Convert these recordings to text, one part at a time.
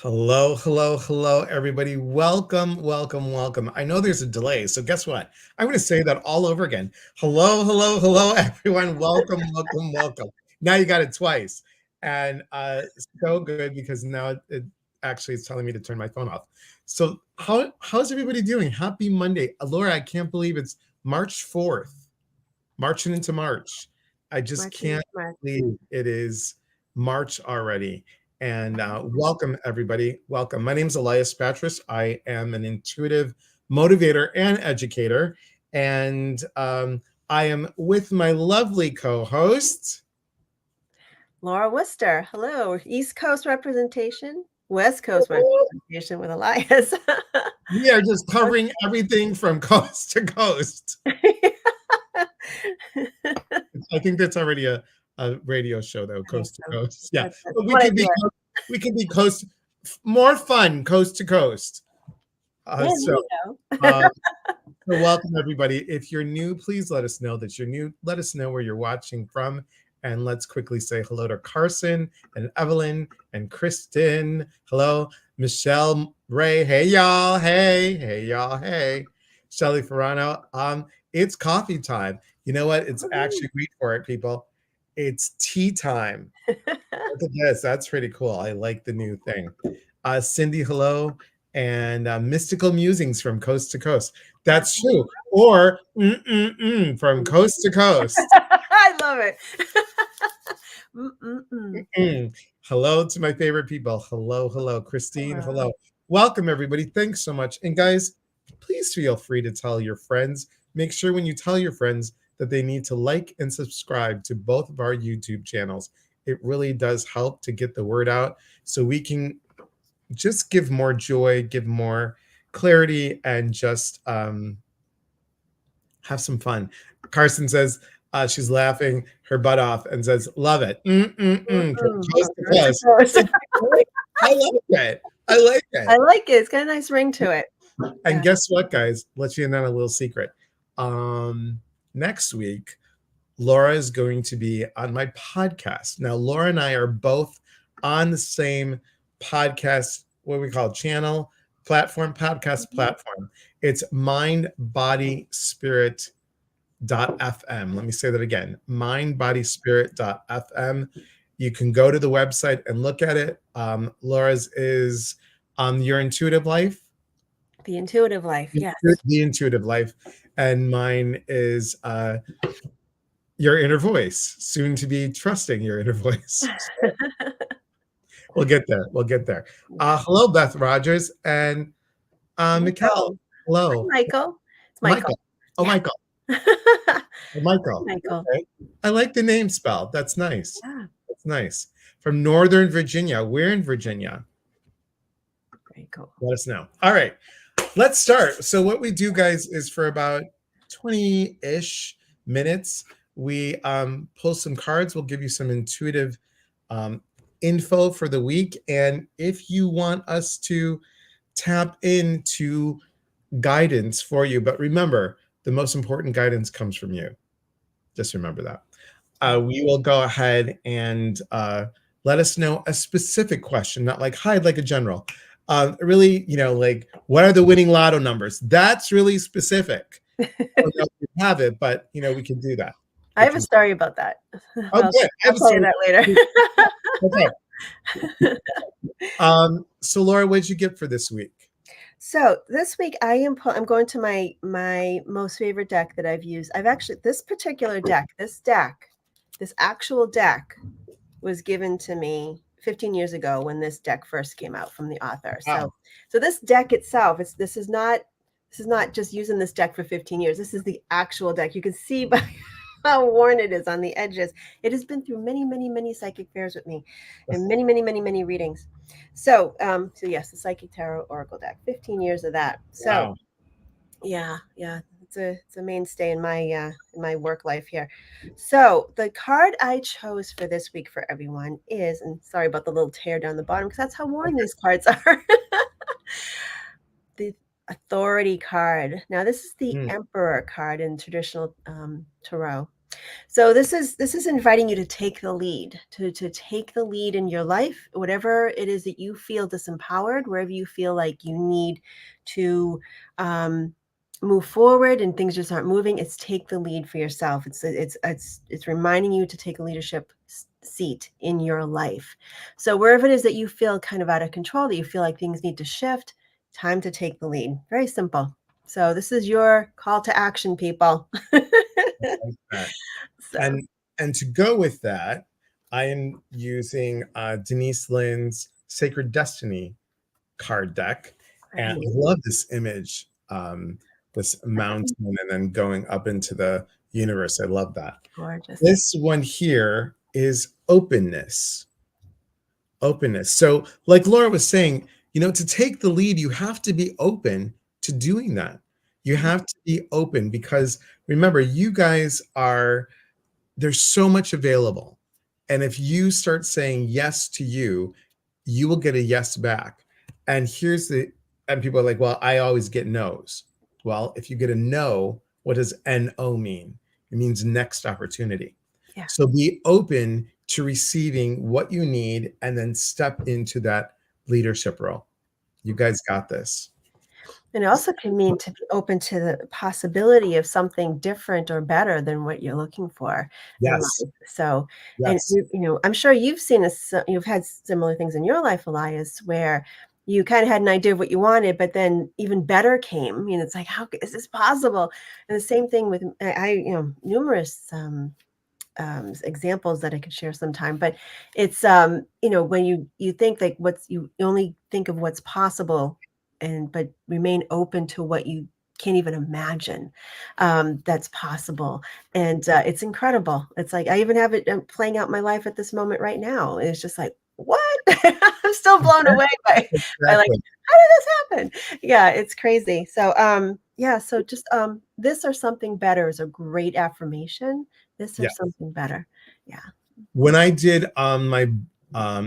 Hello, hello, hello, everybody. Welcome, welcome, welcome. I know there's a delay, so guess what? I'm going to say that all over again. Hello, hello, hello, everyone. Welcome, welcome, welcome. Now you got it twice. And so good because now it actually is telling me to turn my phone off. So how's everybody doing? Happy Monday. Laura, I can't believe it's March 4th, marching into March. I just Marching can't March. believe it is March already. And welcome, everybody. Welcome. My name is Elias Patras. I am an intuitive motivator and educator. And I am with my lovely co host, Laura Worcester. Hello. East Coast representation, West Coast representation with Elias. we are just covering everything from coast to coast. I think that's already a radio show, though, coast to coast. Yeah. But we could be coast, more fun coast to coast. Yeah, So, there so welcome everybody. If you're new, please let us know that you're new. Let us know where you're watching from. And let's quickly say hello to Carson and Evelyn and Kristen. Hello, Michelle Ray. Hey y'all. Hey y'all. Hey. Shelly Ferrano. It's coffee time. You know what? It's actually, wait for it, people. It's tea time. Look at this. That's pretty cool. I like the new thing. Cindy, hello. And Mystical Musings from Coast to Coast. That's true. Or from Coast to Coast. I love it. Hello to my favorite people. Hello, hello. Christine, hello. Welcome, everybody. Thanks so much. And guys, please feel free to tell your friends. Make sure when you tell your friends that they need to like and subscribe to both of our YouTube channels. It really does help to get the word out so we can just give more joy, give more clarity, and just have some fun. Carson says she's laughing her butt off and says, "Love it." From coast to coast. I like it. I like it. I like it. It's got a nice ring to it. And guess what, guys? Let you in on a little secret. Next week, Laura is going to be on my podcast. Now, Laura and I are both on the same podcast, what we call channel, podcast platform. It's Mind, Body, Spirit .fm. Let me say that again, mindbodyspirit.fm. You can go to the website and look at it. Laura's is Your Intuitive Life. The Intuitive Life, yes. The Intuitive Life. And mine is Your Inner Voice, soon to be Trusting Your Inner Voice. We'll get there. We'll get there. Hello, Beth Rogers and Mikkel. Hello. Hi, Michael. It's Michael. Oh, Yeah. Michael. Michael. Okay. I like the name spell. That's nice. Yeah. That's nice. From Northern Virginia. We're in Virginia. Very cool. Let us know. All right. Let's start. So what we do, guys, is for about 20-ish minutes, we pull some cards. We'll give you some intuitive info for the week. And if you want us to tap into guidance for you, but remember, the most important guidance comes from you. Just remember that. We will go ahead and let us know a specific question, not like, hi, I'd like a general. Really, like, what are the winning lotto numbers? That's really specific. I don't know if you have it, but, we can do that. I have a story about that. Oh, good. I'll tell you that later. Okay. So, Laura, what did you get for this week? So this week I'm going to my most favorite deck that I've used. This particular deck, this actual deck was given to me 15 years ago when this deck first came out from the author. Wow. So this deck itself, this is not just using this deck for 15 years. This is the actual deck. You can see by how worn it is on the edges. It has been through many, many, many psychic fairs with me and many, many, many, many readings. So yes, the Psychic Tarot Oracle deck, 15 years of that. So wow. Yeah. It's a mainstay in my work life here. So the card I chose for this week for everyone is, and sorry about the little tear down the bottom because that's how worn these cards are. The Authority card. Now this is the Emperor card in traditional tarot. So this is inviting you to take the lead, to take the lead in your life, whatever it is that you feel disempowered, wherever you feel like you need to um, move forward and things just aren't moving. It's take the lead for yourself. It's reminding you to take a leadership seat in your life. So wherever it is that you feel kind of out of control, that you feel like things need to shift, time to take the lead. Very simple. So this is your call to action, people. Like that. So And to go with that, I am using Denise Lynn's Sacred Destiny card deck, and I right. love this image, this mountain, and then going up into the universe. I love that. Gorgeous. This one here is openness. Openness. So, like Laura was saying, to take the lead, you have to be open to doing that. You Mhm. have to be open because remember, you guys are there's so much available. And if you start saying yes to you, you will get a yes back. And and people are like, well, I always get no's. Well, if you get a no, what does NO mean? It means next opportunity. Yeah. So be open to receiving what you need and then step into that leadership role. You guys got this. And it also can mean to be open to the possibility of something different or better than what you're looking for in Yes. life. So, and Yes. I'm sure you've seen you've had similar things in your life, Elias, where you kind of had an idea of what you wanted, but then even better came. It's like, is this possible? And the same thing with numerous examples that I could share sometime. But it's when you think like you only think of what's possible, and but remain open to what you can't even imagine that's possible, and it's incredible. It's like I even have it playing out my life at this moment right now. It's just like what I'm still blown away by like Exactly. how did this happen? Yeah, it's crazy. So yeah, so just this or something better is a great affirmation. This or Yeah. something better. Yeah. When I did my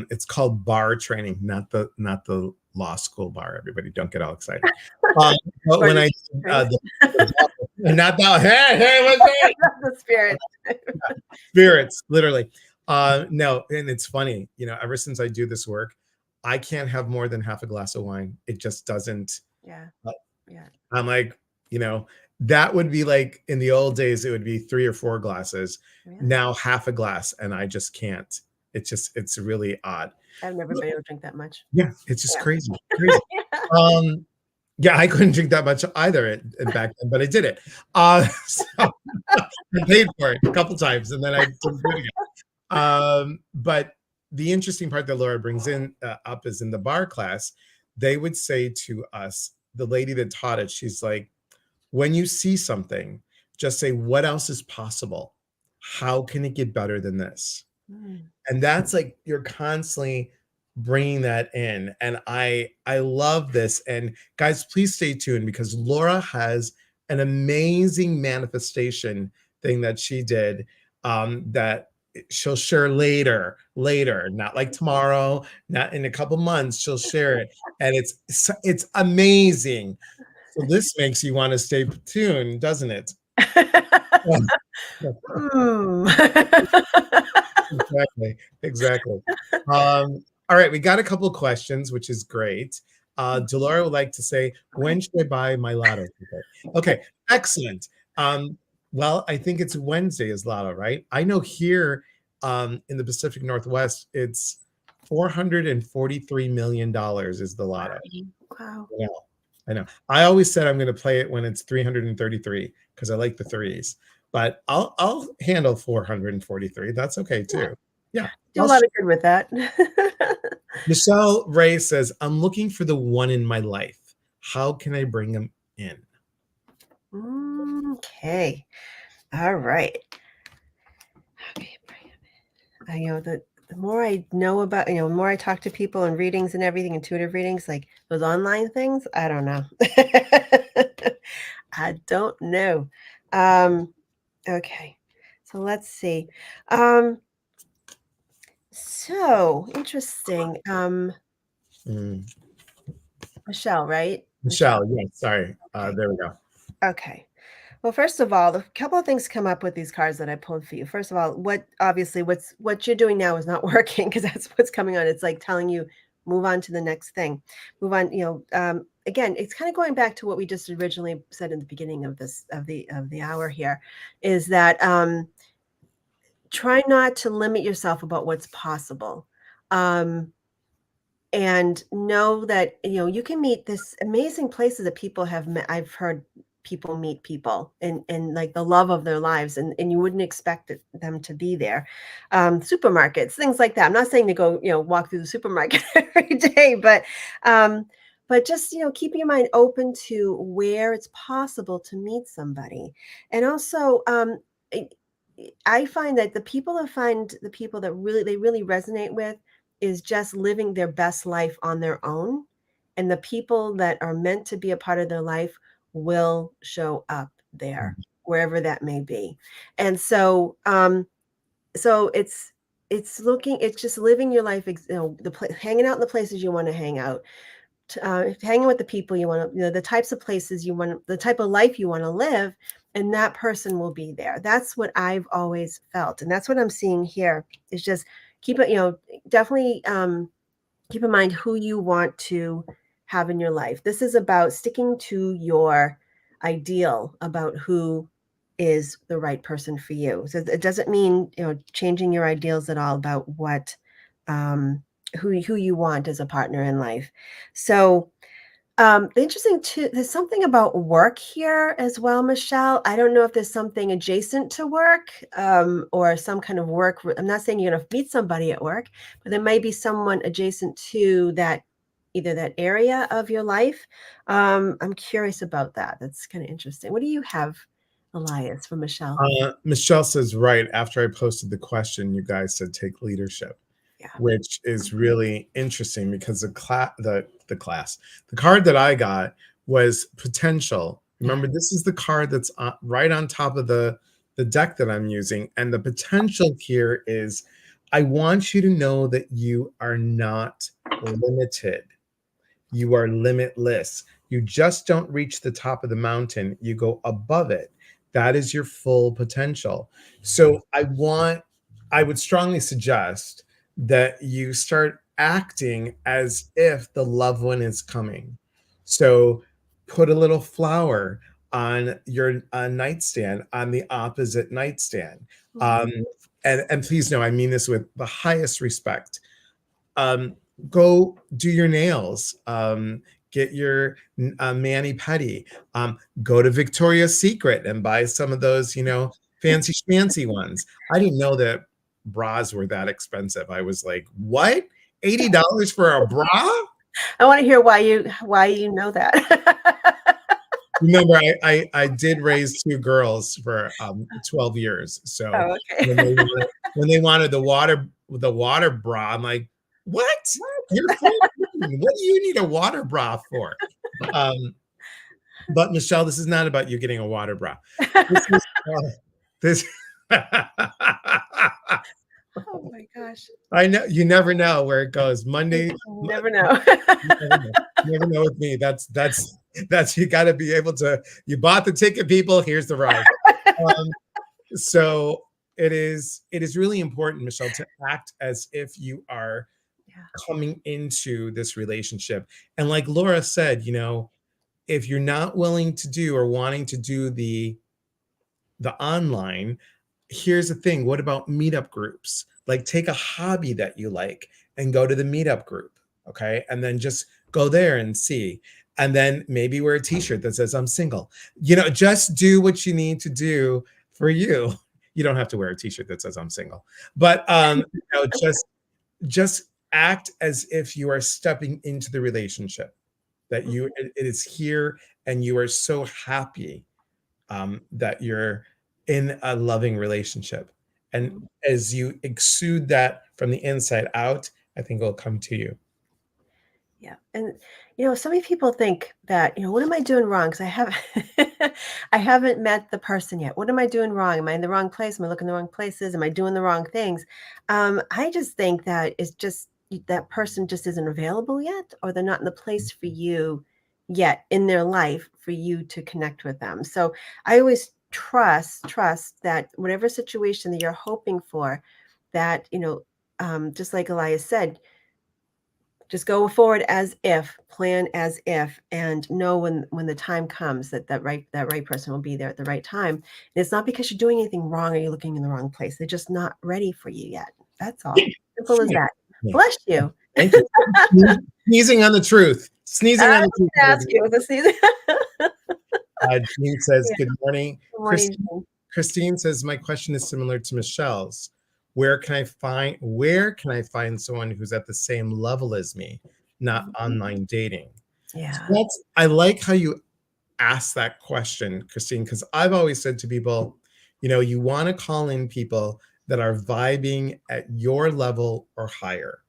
it's called bar training, not the law school bar. Everybody, don't get all excited. Um, but Or when the I did spirit. not the hey what's that? The spirit. Spirits, literally. No, and it's funny, ever since I do this work, I can't have more than half a glass of wine. It just doesn't. Yeah. uh, Yeah. I'm like, that would be like in the old days, it would be 3 or 4 glasses. Really? Now half a glass, and I just can't. It's really odd. I've never been able to drink that much. Yeah, it's just Yeah. crazy, crazy. Um, yeah, I couldn't drink that much either back then, but I did it. So I paid for it a couple times, and then I didn't do it again. But the interesting part that Laura brings in up is in the bar class, they would say to us, the lady that taught it, she's like, when you see something, just say, what else is possible? How can it get better than this? Mm. And that's like you're constantly bringing that in, and I love this. And guys, please stay tuned because Laura has an amazing manifestation thing that she did, that she'll share later, not like tomorrow, not in a couple months. She'll share it, and it's amazing. So this makes you want to stay tuned, doesn't it? Mm. Exactly. Exactly. All right, we got a couple questions, which is great. Delora would like to say, Okay. when should I buy my lotto ticket? Okay, excellent. Well, I think it's Wednesday is lotto, right? I know here in the Pacific Northwest, it's $443 million is the lotto. Wow. I know. I know. I always said I'm going to play it when it's 333 because I like the threes. But I'll handle 443. That's okay Yeah. too. Yeah. Do a lot of good with that. Michelle Ray says, I'm looking for the one in my life. How can I bring him in? Okay. All right. Okay. The more I know about, the more I talk to people and readings and everything, intuitive readings, like those online things, I don't know. I don't know. Um, okay. So let's see. Um, so interesting. Mm. Michelle, right? Michelle. Michelle, yes, sorry. Okay. There we go. Okay. Well, first of all, a couple of things come up with these cards that I pulled for you. First of all, what you're doing now is not working because that's what's coming on. It's like telling you move on to the next thing, move on. Again, it's kind of going back to what we just originally said in the beginning of this of the hour here, is that try not to limit yourself about what's possible. Um, and know that you can meet this amazing places that people have met. I've heard people meet people and like the love of their lives, and you wouldn't expect them to be there. Supermarkets, things like that. I'm not saying to go walk through the supermarket every day, but just keeping your mind open to where it's possible to meet somebody. And also I I find that the people that really resonate with is just living their best life on their own, and the people that are meant to be a part of their life will show up there, wherever that may be. And so it's just living your life, hanging out in the places you want to hang out, hanging with the people you want to, the types of places you want, the type of life you want to live, and that person will be there. That's what I've always felt, and that's what I'm seeing here. Is just keep it, definitely keep in mind who you want to have in your life. This is about sticking to your ideal about who is the right person for you. So it doesn't mean changing your ideals at all about what um, who you want as a partner in life. So interesting too, there's something about work here as well, Michelle. I don't know if there's something adjacent to work, or some kind of work. I'm not saying you're going to meet somebody at work, but there might be someone adjacent to that, either that area of your life. I'm curious about that. That's kind of interesting. What do you have, Elias, for Michelle? Michelle says, right after I posted the question, you guys said take leadership, Yeah. which is really interesting because the card that I got was potential. Yeah. Remember, this is the card that's right on top of the deck that I'm using, and the potential here is, I want you to know that you are not limited. You are limitless. You just don't reach the top of the mountain, you go above it. That is your full potential. So I would strongly suggest that you start acting as if the loved one is coming. So put a little flower on your nightstand, on the opposite nightstand. Mhm. Um, and please know, I mean this with the highest respect. um, Go do your nails, get your mani pedi, go to Victoria's Secret and buy some of those, fancy schmancy ones. I didn't know that bras were that expensive. I was like, what? $80 for a bra? I want to hear why you know that. Remember, I did raise two girls for 12 years. So Oh, when okay. they wanted the water bra, I'm like, what? You're 14. What do you need a water bra for? Um, but Michelle, this is not about you getting a water bra. This is this. Oh my gosh. I know you never know where it goes. Monday, Never know. you never know. You never know with me. That's you got to be able to. You bought the ticket, people. Here's the ride. Um, so it is really important, Michelle, to act as if you are Yeah. coming into this relationship. And like Laura said, if you're not willing to do or wanting to do the online, here's the thing. What about meetup groups? Like take a hobby that you like and go to the meetup group. Okay. And then just go there and see. And then maybe wear a t-shirt that says I'm single. Just do what you need to do for you. You don't have to wear a t-shirt that says I'm single. But just act as if you are stepping into the relationship, that it is here, and you are so happy that you're in a loving relationship. And Mhm. as you exude that from the inside out, I think it'll come to you. Yeah. And so many people think that, what am I doing wrong? Because I haven't I haven't met the person yet. What am I doing wrong? Am I in the wrong place? Am I looking in the wrong places? Am I doing the wrong things? I just think that it's just that person just isn't available yet, or they're not in the place for you yet in their life for you to connect with them. So I always trust that whatever situation that you're hoping for, that, just like Elias said, just go forward as if, plan as if, and know when the time comes that right person will be there at the right time. And it's not because you're doing anything wrong or you're looking in the wrong place. They're just not ready for you yet. That's all. Simple as that. Yeah. Bless you. Thank you. Sneezing on the truth. Sneezing I on the was truth. gonna ask you, the season. Jean says, Yeah. good morning. Good morning, Jean. Christine says, my question is similar to Michelle's. Where can I find someone who's at the same level as me, not online dating? Yeah. So I like how you ask that question, Christine, because I've always said to people, you want to call in people that are vibing at your level or higher.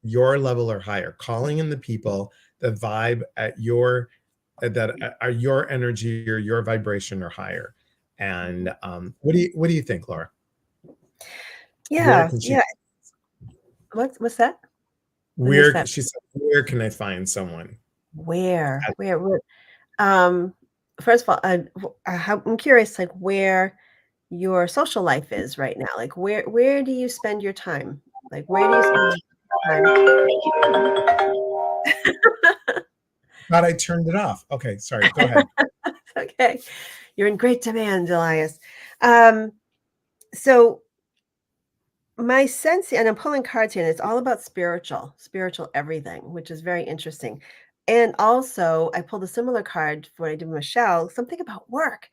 Your level or higher. Calling in the people that vibe at that are your energy or your vibration or higher. And what do you think, Laura? Where Yeah, can she yeah. What's that? I missed where that. she said, where can I find someone? Where? Um, First of all, I'm curious, like where your social life is right now. Like where do you spend your time? Like where do you spend Thought I turned it off. Okay, sorry. Go ahead. time? Okay, you're in great demand, Elias. Um, so my sense, and I'm pulling cards here, and it's all about spiritual everything, which is very interesting. And also, I pulled a similar card for what I did with Michelle, something about work.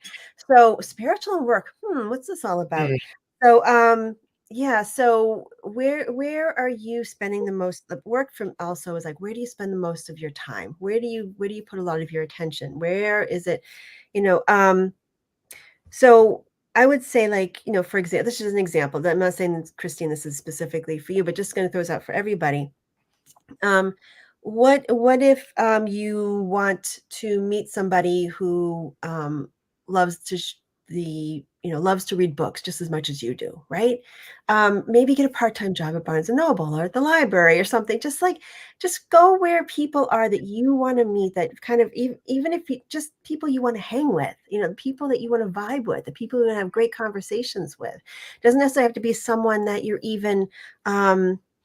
So spiritual and work. What's this all about? Mm, So, yeah. So where are you spending the most? The work from also is like, where do you spend the most of your time? Where do you put a lot of your attention? Where is it? You know, um, so I would say, like, for example, this is an example. I'm not saying, Christine, this is specifically for you, but just going to throw this out for everybody. Um, what if you want to meet somebody who loves to loves to read books just as much as you do, right? Maybe get a part-time job at Barnes and Noble or at the library or something. Just go where people are that you want to meet, that kind of even if you just people you want to hang with, the people that you want to vibe with, the people you want to have great conversations with. Doesn't necessarily have to be someone that you're even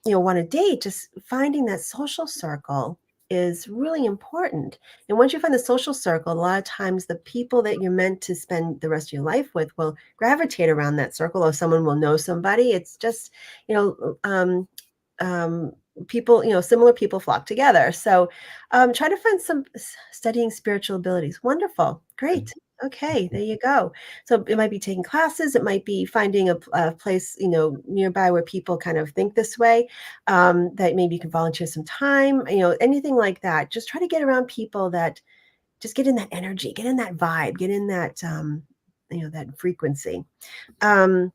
want to date. Just finding that social circle is really important. And once you find the social circle, a lot of times the people that you're meant to spend the rest of your life with will gravitate around that circle, or someone will know somebody. It's just, you know, um, people, similar people flock together. So try to find some studying spiritual abilities. Wonderful. Great. Okay, there you go. So it might be taking classes. It might be finding a place, nearby where people kind of think this way, that maybe you can volunteer some time, anything like that. Just try to get around people that just get in that energy, get in that vibe, get in that, that frequency. Um,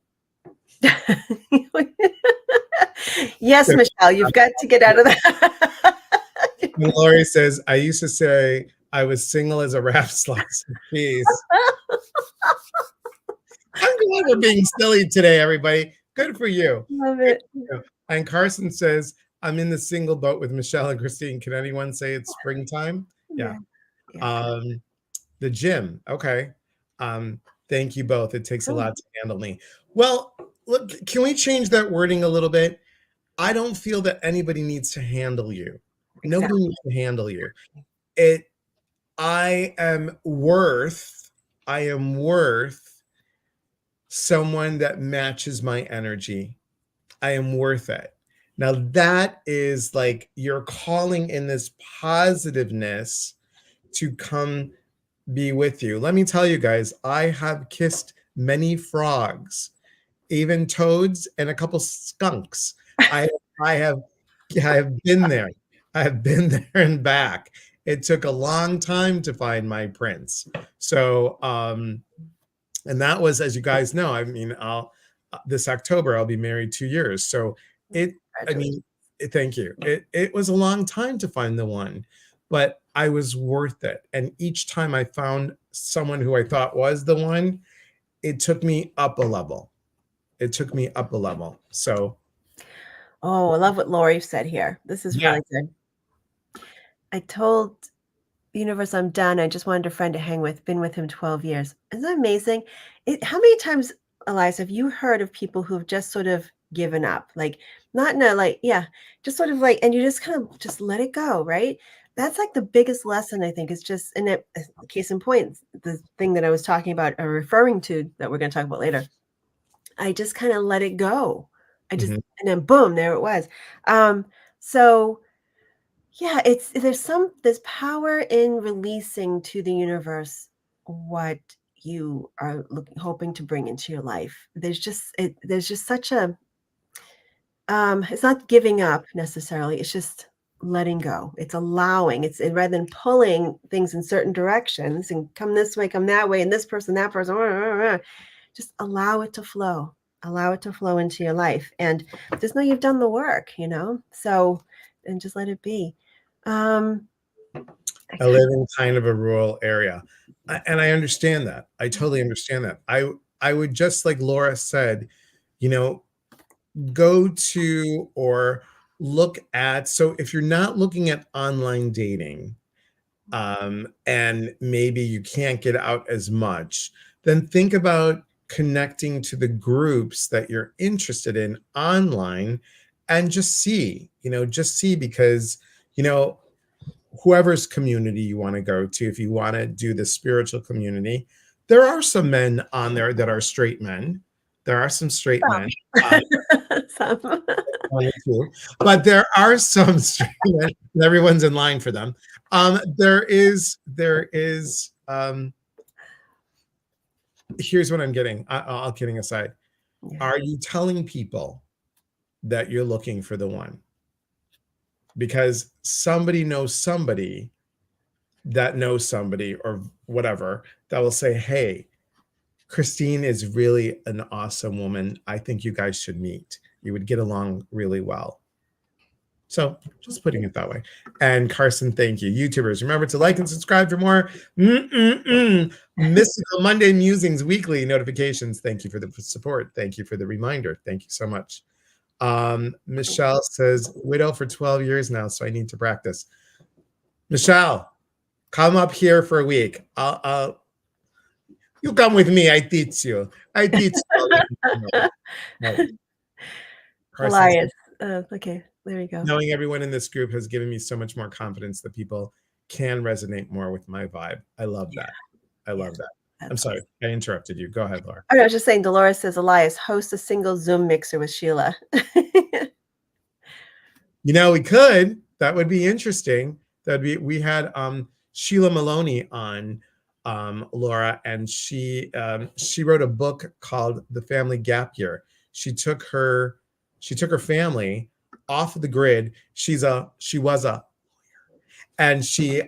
yes, Michelle, you've got to get out of that. And Laurie says, I used to say I was single as a rap slice of cheese. I'm glad we're being silly today, everybody. Good for you. Love Good it. for you. And Carson says, I'm in the single boat with Michelle and Christine. Can anyone say it's springtime? Yeah. Yeah, yeah. Um, the gym. Okay. Um, thank you both. It takes a Oh, lot to handle me. Well, look, can we change that wording a little bit? I don't feel that anybody needs to handle you. Nobody exactly. needs to handle you. It I am worth I am worth someone that matches my energy. I am worth it. Now that is like you're calling in this positiveness to come be with you. Let me tell you guys, I have kissed many frogs, even toads and a couple skunks. I I have I have been there. I have been there and back. It took a long time to find my prince. So and that was, as you guys know, I mean, I'll this October I'll be married 2 years. So it, I Congratulations. mean, thank you. It was a long time to find the one, but I was worth it. And each time I found someone who I thought was the one, it took me up a level. It took me up a level. So Oh, I love what Lori said here. This is yeah, really good. I told universe, I'm done. I just wanted a friend to hang with. Been with him 12 years. Isn't that amazing? How many times, Elias, have you heard of people who've just sort of given up? Like, not in a like, yeah, just sort of like, and you just kind of just let it go, right? That's like the biggest lesson, I think, is just, and it, case in point, the thing that I was talking about or referring to that we're going to talk about later. I just kind of let it go. I just, Mhm. and then boom, there it was. So yeah, there's power in releasing to the universe what you are hoping to bring into your life. There's just such a it's not giving up necessarily. It's just letting go. It's allowing. Rather than pulling things in certain directions and come this way, come that way, and this person, that person, just allow it to flow. Allow it to flow into your life. And just know you've done the work, So, and just let it be. Um, I I live in kind of a rural area, and I understand that. I totally understand that. I would just like Laura said, you know, go to or look at. So if you're not looking at online dating, and maybe you can't get out as much, then think about connecting to the groups that you're interested in online and just see because, you know, whoever's community you want to go to, if you want to do the spiritual community, there are some men on there that are straight men. There are some straight men. Um, Some. too, but there are some straight men, and everyone's in line for them. Here's what I'm getting. All kidding aside, Yeah. are you telling people that you're looking for the one? Because somebody knows somebody that knows somebody or whatever that will say, hey, Christine is really an awesome woman. I think you guys should meet. You would get along really well. So just putting it that way. And Carson, thank you. YouTubers, remember to like and subscribe for more Mystical Monday Musings weekly notifications. Thank you for the support. Thank you for the reminder. Thank you so much. Michelle says, widow for 12 years now, so I need to practice. Michelle, come up here for a week. You come with me. I teach you. I teach you. No. Carson Elias. says, Okay, there you go. knowing everyone in this group has given me so much more confidence that people can resonate more with my vibe. I love Yeah, that. I yeah, love that. I'm that's sorry, awesome. I interrupted you. Go ahead, Laura. Oh, no, I was just saying, Dolores says, Elias, host a single Zoom mixer with Sheila. You know, we could. That would be interesting. That'd be. We had Sheila Maloney on, Laura, and she wrote a book called The Family Gap Year. She took her she took her family off of the grid. She was a and she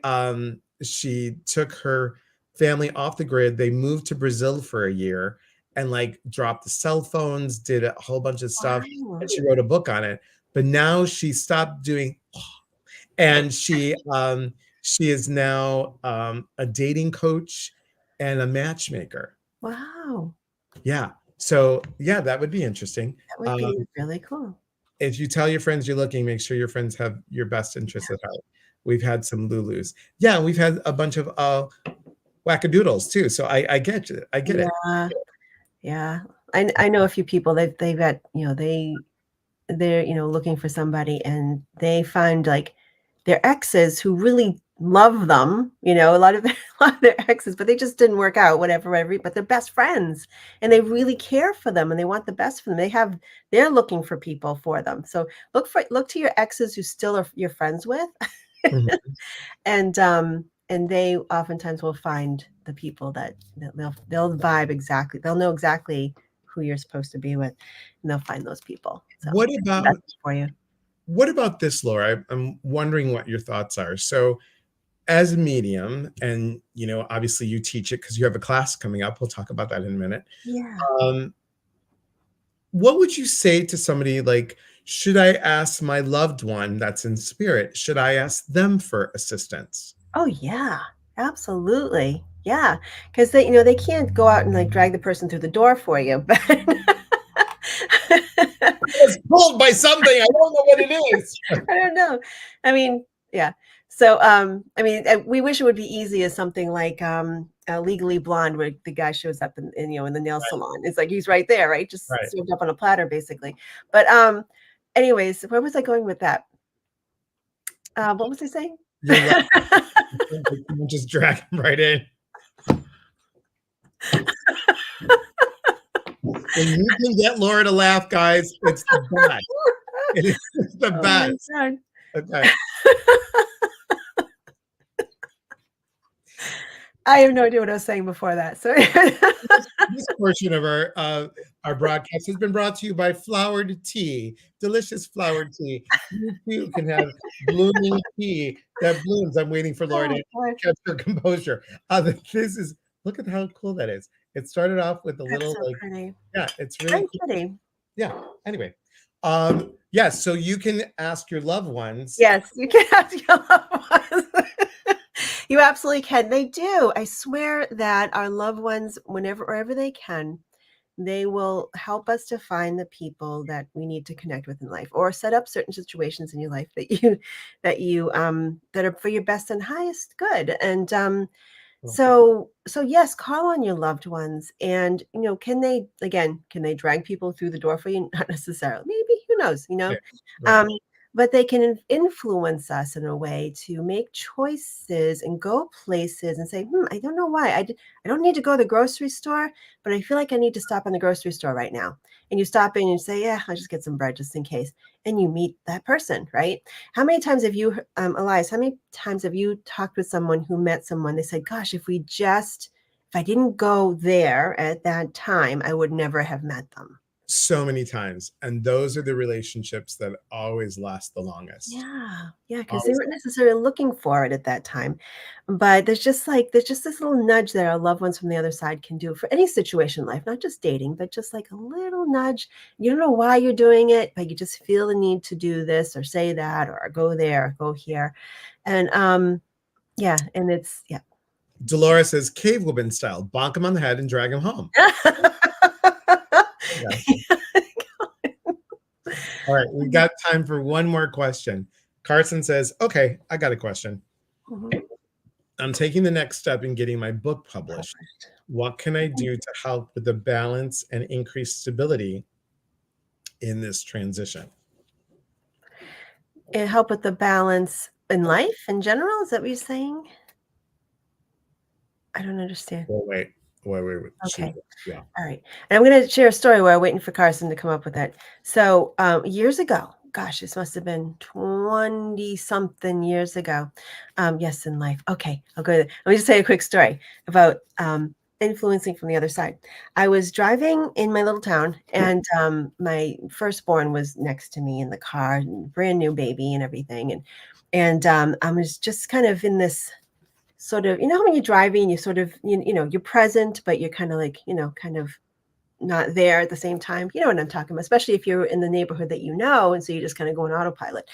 took her family off the grid. They moved to Brazil for a year and like dropped the cell phones, did a whole bunch of stuff, Wow. and she wrote a book on it. But now she stopped doing, and she is now a dating coach and a matchmaker. Wow. Yeah. So yeah, that would be interesting. That would Um, be really cool. if you tell your friends you're looking, make sure your friends have your best interests at heart. We've had some Lulus. Yeah, we've had a bunch of wackadoodles too. So I get you. I get it. Yeah. Yeah. I know a few people they've got, they're, looking for somebody and they find like their exes who really love them, a lot of a lot of their exes, but they just didn't work out, whatever, but they're best friends and they really care for them and they want the best for them. They're looking for people for them. So look to your exes who still are you're friends with. Mhm. And they oftentimes will find the people that they'll vibe exactly. They'll know exactly who you're supposed to be with, and they'll find those people. So What that's about for you. what about this, Laura? I'm wondering what your thoughts are. So as a medium, and obviously you teach it because you have a class coming up. We'll talk about that in a minute. Yeah. Um, what would you say to somebody like, should I ask my loved one that's in spirit? Should I ask them for assistance? Oh yeah. Absolutely. Yeah. Because they can't go out and like drag the person through the door for you, but I was pulled by something. I don't know what it is. I don't know. I mean, Yeah. So, I mean, we wish it would be easy as something like Legally Blonde, where the guy shows up in the nail salon. It's like he's right there, right? Just Right. served up on a platter, basically. But anyways, where was I going with that? What was I saying? Your love, you just drag him right in. When you can get Laura to laugh, guys, it's the best. It is the Oh my best. God. Okay. I have no idea what I was saying before that. So This portion of our broadcast has been brought to you by Flowered Tea, delicious flowered tea. You too can have blooming tea that blooms. I'm waiting for Laura oh, to God, catch her composure. This is look at how cool that is. It started off with a that's little so like, pretty. yeah, it's really I'm cool. kidding. Yeah. Anyway, yes. So you can ask your loved ones. Yes, you can ask your loved ones. You absolutely can. They do. I swear that our loved ones, wherever they can, they will help us to find the people that we need to connect with in life, or set up certain situations in your life that are for your best and highest good. And so yes, call on your loved ones. And can they drag people through the door for you? Not necessarily. Maybe, who knows, Yeah, right. Um, but they can influence us in a way to make choices and go places and say, I don't know why. I don't need to go to the grocery store, but I feel like I need to stop in the grocery store right now. And you stop in and you say, yeah, I'll just get some bread just in case. And you meet that person, right? How many times have you, Elias, how many times have you talked with someone who met someone? They said, gosh, if I didn't go there at that time, I would never have met them. So many times. And those are the relationships that always last the longest. Yeah, because they Always. weren't necessarily looking for it at that time. But there's just this little nudge that our loved ones from the other side can do for any situation in life, not just dating, but just like a little nudge. You don't know why you're doing it, but you just feel the need to do this or say that or go there, or go here. And yeah, and it's yeah. Dolores says cavewoman style, bonk him on the head and drag him home. Yeah. All right, we got time for one more question. Carson says, okay, I got a question. Mhm. I'm taking the next step in getting my book published. What can I do to help with the balance and increase stability in this transition? And help with the balance in life in general? Is that what you're saying? I don't understand. Oh, wait. Okay. Yeah. All right. And I'm going to share a story while I'm waiting for Carson to come up with that. So, years ago, gosh, this must have been 20 something years ago. Yes, in life. Okay. I'll go. Let me just tell you a quick story about influencing from the other side. I was driving in my little town, and my firstborn was next to me in the car, brand new baby and everything. And I was just kind of in this sort of, when you're driving, you sort of, you're present, but you're kind of like, kind of not there at the same time. You know what I'm talking about, especially if you're in the neighborhood that you know, and so you just kind of go on autopilot.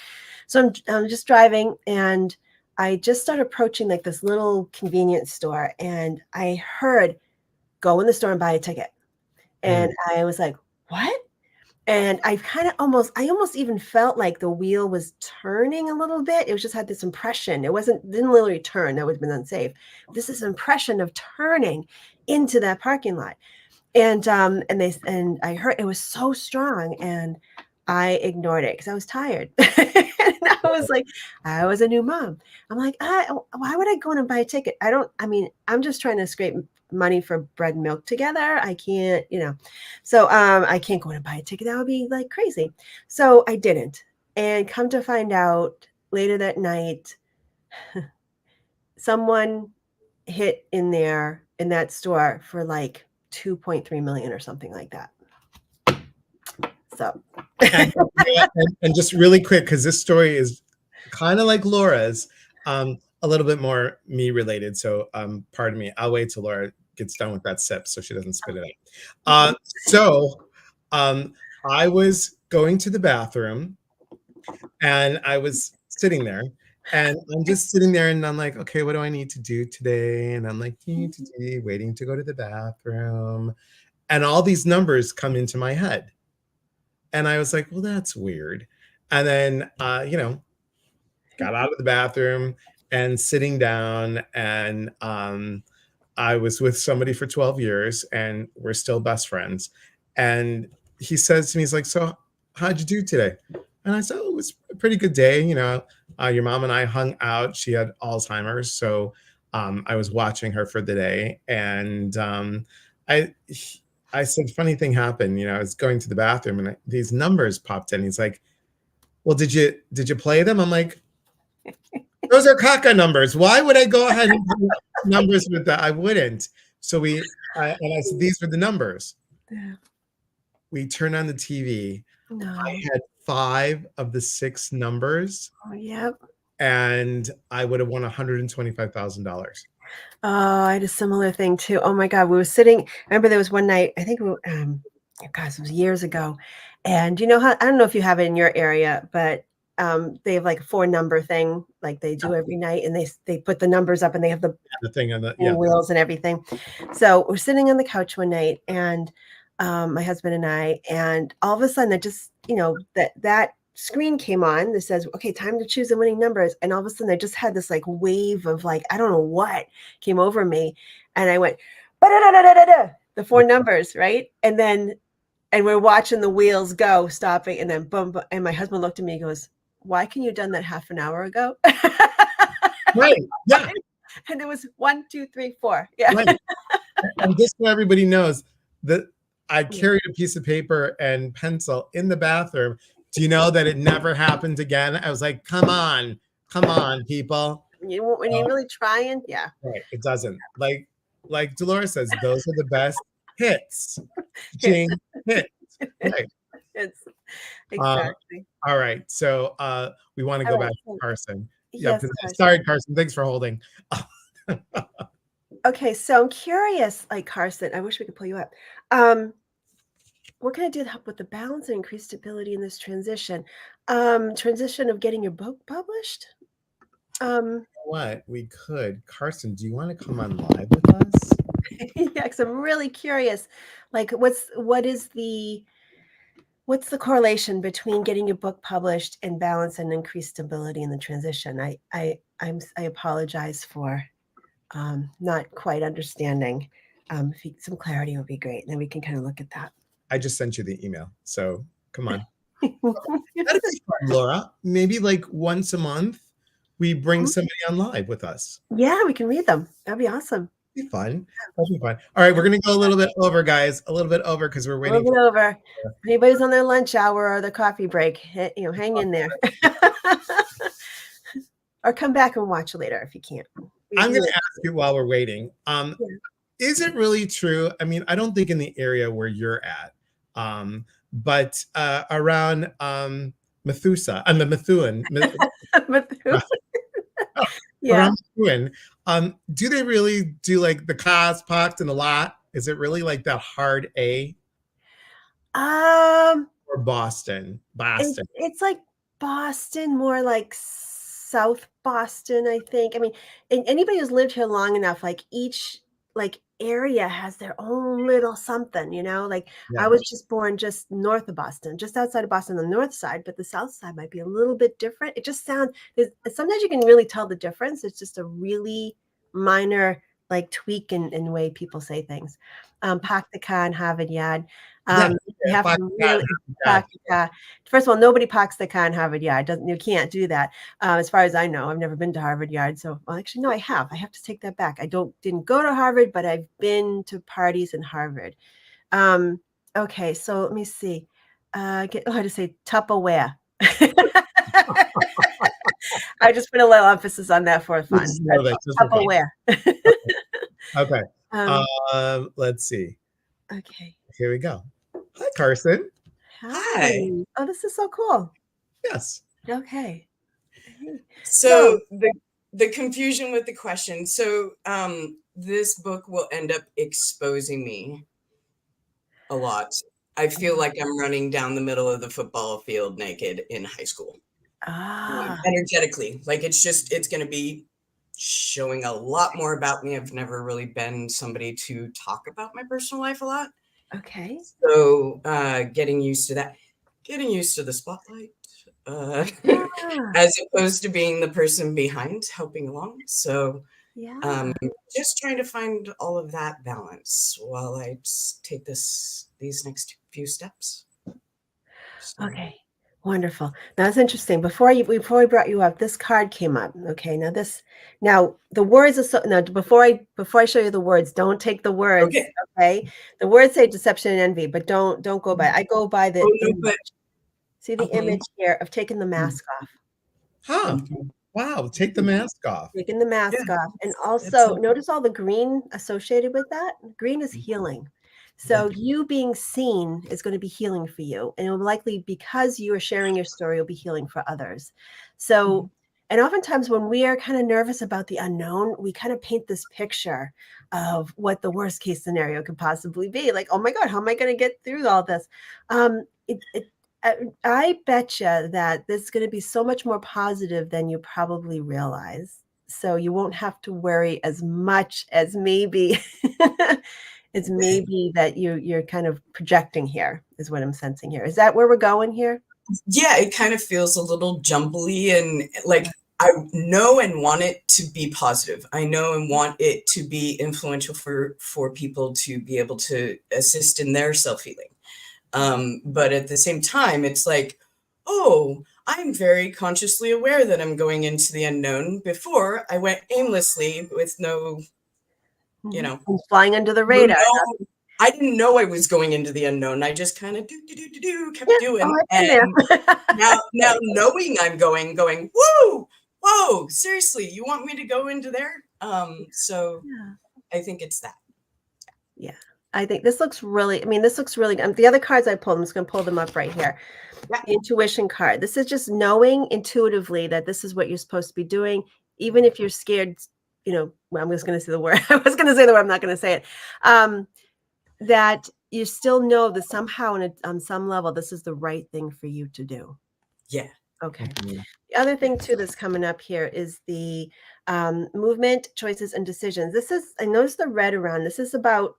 So I'm just driving, and I just started approaching like this little convenience store, and I heard, go in the store and buy a ticket. Mm. And I was like, what? And I almost even felt like the wheel was turning a little bit. It was just had this impression. Didn't literally turn. That would have been unsafe. This is impression of turning into that parking lot. And I heard it was so strong, and I ignored it because I was tired. And I was a new mom. I'm like, why would I go in and buy a ticket? I'm just trying to scrape money for bread and milk together. I can't, so I can't go in and buy a ticket. That would be like crazy. So I didn't. And come to find out later that night, someone hit in that store for like 2.3 million or something like that. So And, and just really quick, because this story is kind of like Laura's, a little bit more me related. So pardon me. I'll wait till Laura gets done with that sip so she doesn't spit it out. So I was going to the bathroom, and I was sitting there, and I'm just sitting there, and I'm like, okay, what do I need to do today? And I'm like, waiting to go to the bathroom, and all these numbers come into my head. And I was like, well, that's weird. And then, got out of the bathroom and sitting down, and I was with somebody for 12 years and we're still best friends. And he says to me, he's like, "So how'd you do today?" And I said, "Oh, it was a pretty good day. Your mom and I hung out. She had Alzheimer's. So I was watching her for the day." And I, I said, "Funny thing happened. I was going to the bathroom and these numbers popped in." He's like, "Well, did you play them?" I'm like, "Those are caca numbers. Why would I go ahead and play numbers with that? I wouldn't." So and I said, "These were the numbers." Yeah. We turned on the TV. I No. had 5 of the 6 numbers, Oh, yep. and I would have won $125,000. Oh, I had a similar thing too. Oh my God, we were sitting. I remember there was one night. I think oh gosh, it was years ago. And you know how I don't know if you have it in your area, but they have like a 4 number thing, like they do every night, and they put the numbers up, and they have the The thing on the wheels and everything. So we're sitting on the couch one night, and my husband and I, and all of a sudden, I just that screen came on that says, "Okay, time to choose the winning numbers." And all of a sudden, I just had this like wave of like I don't know what came over me, and I went, "Ba-da-da-da-da-da-da," the 4 numbers, right? And we're watching the wheels go, stopping, and then boom, boom. And my husband looked at me and goes, "Why can you have done that half an hour ago?" Right. Yeah. And it was 1, 2, 3, 4. Yeah. Right. And just so everybody knows that I Yeah. carried a piece of paper and pencil in the bathroom. Do you know that it never happened again? I was like, come on, people. When you're really trying, yeah. Right. It doesn't. Like Dolores says, those are the best hits. It's Ching hits. Right. it's Uh, exactly. all right. So we want to All go right. back to So, Carson. Yeah. yes, Carson. Sorry, Carson. Thanks for holding. Okay, so I'm curious, like Carson, I wish we could pull you up. Um, what can I do to help with the balance and increase stability in this transition? Transition of getting your book published? Um, What we could, Carson, do you want to come on live with us? yeah, because I'm really curious. Like, what's the correlation between getting your book published and balance and increased stability in the transition? I apologize for not quite understanding. Some clarity would be great. Then we can kind of look at that. I just sent you the email. So come on. That'd be fun, Laura. Maybe like once a month, we bring somebody on live with us. Yeah, we can read them. That'd be awesome. Be fun. That'd be fun. All right, we're gonna go a little bit over, guys. A little bit over because we're A waiting little bit for. over. Anybody's on their lunch hour or their coffee break, hang in there. Or come back and watch later if you can't. I'm gonna ask you while we're waiting. Yeah. Is it really true? I mean, I don't think in the area where you're at, but around Methusa, I'm the Methuen, Yeah. around Methuen, do they really do like the cause pact and a lot? Is it really like the hard A Um, or Boston? it's like Boston, more like South Boston, I think. I mean, and anybody who's lived here long enough, like each like area has their own little something, Like I Yeah. was just born just north of Boston, just outside of Boston on the north side, but the south side might be a little bit different. It just sounds sometimes you can really tell the difference. It's just a really minor like tweak in way people say things. Park the car in Harvard Yard. Yeah. You have to really park the car. First of all, nobody parks the car in Harvard Yard. You can't do that. As far as I know, I've never been to Harvard Yard. So, well, actually, no, I have. I have to take that back. Didn't go to Harvard, but I've been to parties in Harvard. Okay, so let me see. How to say Tupperware. I just put a little emphasis on that for fun. Tupperware. Okay. Let's see. Okay. Here we go. Hi, Carson. Hi. Oh, this is so cool. Yes. Okay. So the confusion with the question. So this book will end up exposing me a lot. I feel like I'm running down the middle of the football field naked in high school. Energetically. Like it's going to be showing a lot more about me. I've never really been somebody to talk about my personal life a lot. Okay. So getting used to that. getting used to the spotlight, Yeah. as opposed to being the person behind helping along. So Yeah. just trying to find all of that balance while I take these next few steps. So. Okay. Wonderful. That's interesting. Before we brought you up, this card came up. Okay. Now the words are now before I show you the words, don't take the words. Okay. Okay. The words say deception and envy, but don't go by. I go by the image. See the image here of taking the mask off. Huh. Wow. Take the mask off. Taking the mask off. And It's also notice all the green associated with that. Green is healing. So you being seen is going to be healing for you. And it will likely, because you are sharing your story, will be healing for others. So, and oftentimes when we are kind of nervous about the unknown, we kind of paint this picture of what the worst case scenario could possibly be. Like, oh my God, how am I going to get through all this? I bet you that this is going to be so much more positive than you probably realize. So you won't have to worry as much as maybe it's maybe that you're kind of projecting here is what I'm sensing here. Is that where we're going here? Yeah, it kind of feels a little jumbly, and like I know and want it to be positive. I know and want it to be influential for people to be able to assist in their self-healing. But at the same time, it's like, oh, I'm very consciously aware that I'm going into the unknown. Before I went aimlessly with no, flying under the radar. I didn't know I was going into the unknown. I just kind of kept doing. And now knowing I'm going, whoa, seriously, you want me to go into there? So I think it's that. Yeah. I think this looks really, the other cards I pulled, I'm just going to pull them up right here. Yeah. The intuition card. This is just knowing intuitively that this is what you're supposed to be doing, even if you're scared, well, I'm just going to say the word. I was going to say the word, I'm not going to say it. That you still know that somehow on some level, this is the right thing for you to do. Yeah. Okay. The other thing too that's coming up here is the movement, choices, and decisions. This is, I noticed the red around. This is about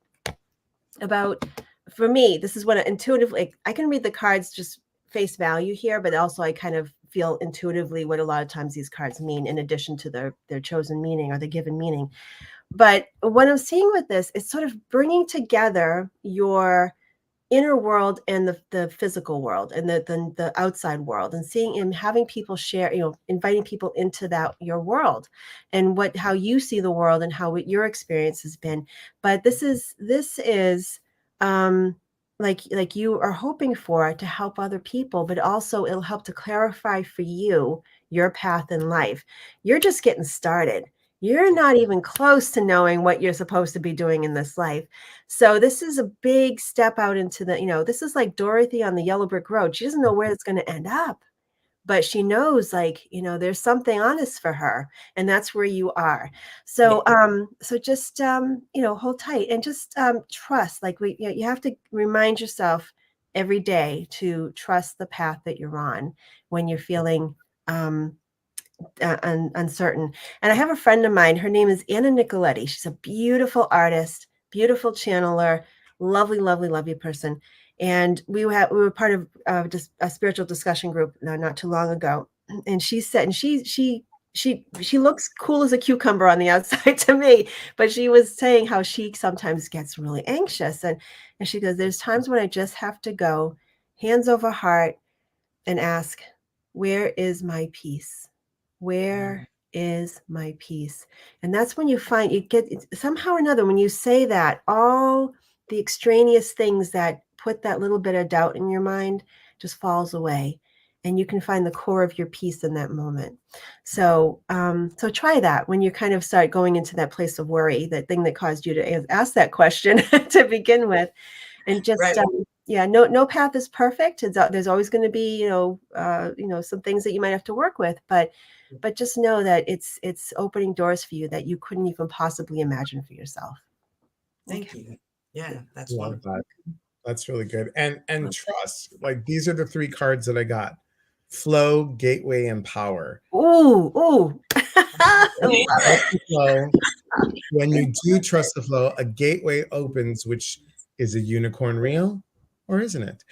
for me, this is what intuitively, I can read the cards just face value here, but also I kind of feel intuitively what a lot of times these cards mean in addition to their chosen meaning or the given meaning. But what I'm seeing with this is sort of bringing together your inner world and the physical world and the outside world, and seeing and having people share, inviting people into that your world and how you see the world and how your experience has been. But this is like you are hoping for to help other people, but also it'll help to clarify for you your path in life. You're just getting started. You're not even close to knowing what you're supposed to be doing in this life. So this is a big step out into this is like Dorothy on the yellow brick road. She doesn't know where it's going to end up, but she knows there's something honest for her, and that's where you are. So, so just, hold tight and just trust, you have to remind yourself every day to trust the path that you're on when you're feeling, uncertain. And I have a friend of mine, her name is Anna Nicoletti. She's a beautiful artist, beautiful channeler, lovely person. And we were part of just a spiritual discussion group not too long ago. And she said, and she looks cool as a cucumber on the outside to me, but she was saying how she sometimes gets really anxious. And she goes, there's times when I just have to go hands over heart and ask, where is my peace? Where is my peace? And that's when you get somehow or another, when you say that, all the extraneous things that put that little bit of doubt in your mind just falls away, and you can find the core of your peace in that moment. So, so try that when you kind of start going into that place of worry, that thing that caused you to ask that question to begin with, and just, no path is perfect. There's always going to be, some things that you might have to work with, but just know that it's opening doors for you that you couldn't even possibly imagine for yourself. Thank you. Yeah, that's wonderful. That's really good. And trust, like these are the three cards that I got: flow, gateway, and power. Ooh. Flow. When you do trust the flow, a gateway opens, which is a unicorn reel. or isn't it?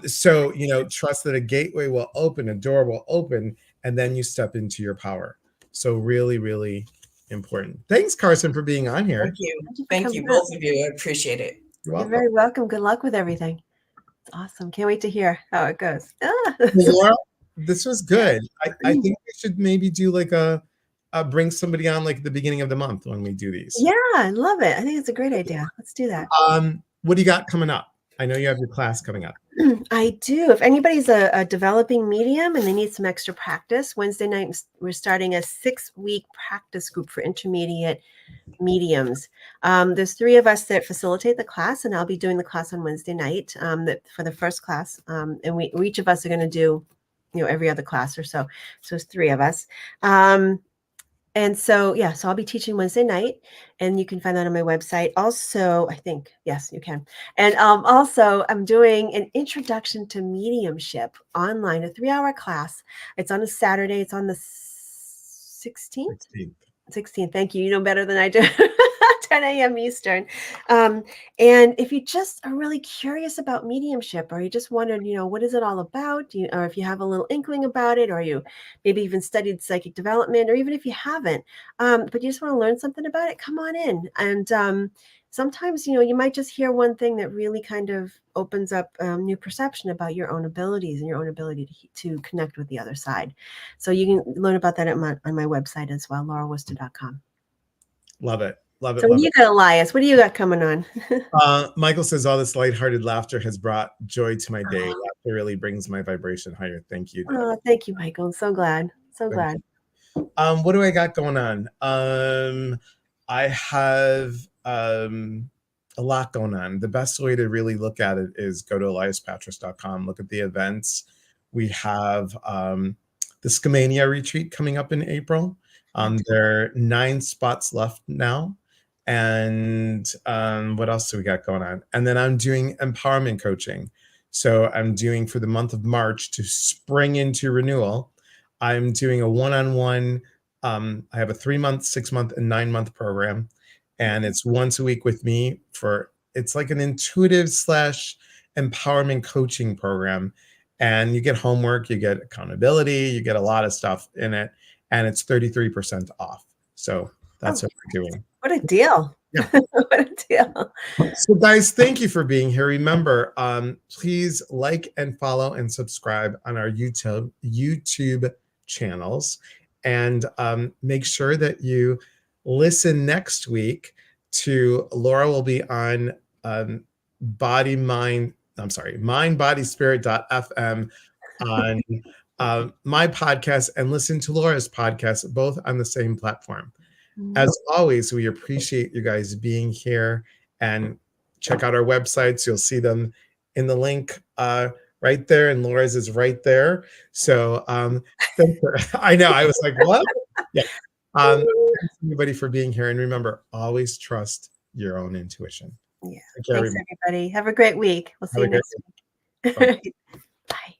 So, trust that a gateway will open, a door will open, and then you step into your power. So really, really important. Thanks, Carson, for being on here. Thank you. Thank you for Thank coming you, up. both of you. I appreciate it. You're You're welcome. very welcome. Good luck with everything. It's awesome. Can't wait to hear how it goes. Laura, this was good. I think we should maybe do like bring somebody on like at the beginning of the month when we do these. Yeah, I love it. I think it's a great idea. Let's do that. What do you got coming up? I know you have your class coming up. I do. If anybody's a developing medium and they need some extra practice, Wednesday night we're starting a 6-week practice group for intermediate mediums. There's 3 of us that facilitate the class, and I'll be doing the class on Wednesday night for the first class. And we each of us are going to do, every other class or so. So it's 3 of us. And so, so I'll be teaching Wednesday night, and you can find that on my website. Also, I think, yes, you can. And also, I'm doing an introduction to mediumship online, a 3-hour class. It's on a Saturday. It's on the 16th. 16th. Thank you. You know better than I do. 10 a.m. Eastern. And if you just are really curious about mediumship, or you just wondered, what is it all about? Or if you have a little inkling about it, or you maybe even studied psychic development, or even if you haven't, but you just want to learn something about it, come on in. And sometimes, you might just hear one thing that really kind of opens up new perception about your own abilities and your own ability to connect with the other side. So you can learn about that on my website as well, lauraworcester.com. Love it. Love it. So what do you got, Elias? What do you got coming on? Michael says all this lighthearted laughter has brought joy to my day. Laughter really brings my vibration higher. Thank you. Oh, thank you, Michael. I'm so glad. So glad. What do I got going on? I have a lot going on. The best way to really look at it is go to eliaspatras.com. Look at the events. We have the Scamania retreat coming up in April. There are 9 spots left now. And what else do we got going on? And then I'm doing empowerment coaching. So I'm doing for the month of March to spring into renewal. I'm doing a one-on-one. I have a 3-month, 6-month, and 9-month program. And it's once a week with me it's like an intuitive / empowerment coaching program. And you get homework, you get accountability, you get a lot of stuff in it. And it's 33% off. So that's what we're doing. What a deal. Yeah. What a deal. So guys, thank you for being here. Remember, please like and follow and subscribe on our YouTube channels. And make sure that you listen next week to Laura will be on mindbodyspirit.fm on my podcast, and listen to Laura's podcast, both on the same platform. As always, we appreciate you guys being here, and check out our websites. You'll see them in the link right there, and Laura's is right there. So I know, I was like, what? Yeah. Thanks everybody for being here. And remember, always trust your own intuition. Yeah. Thanks, everybody. Have a great week. We'll see you next week. Bye.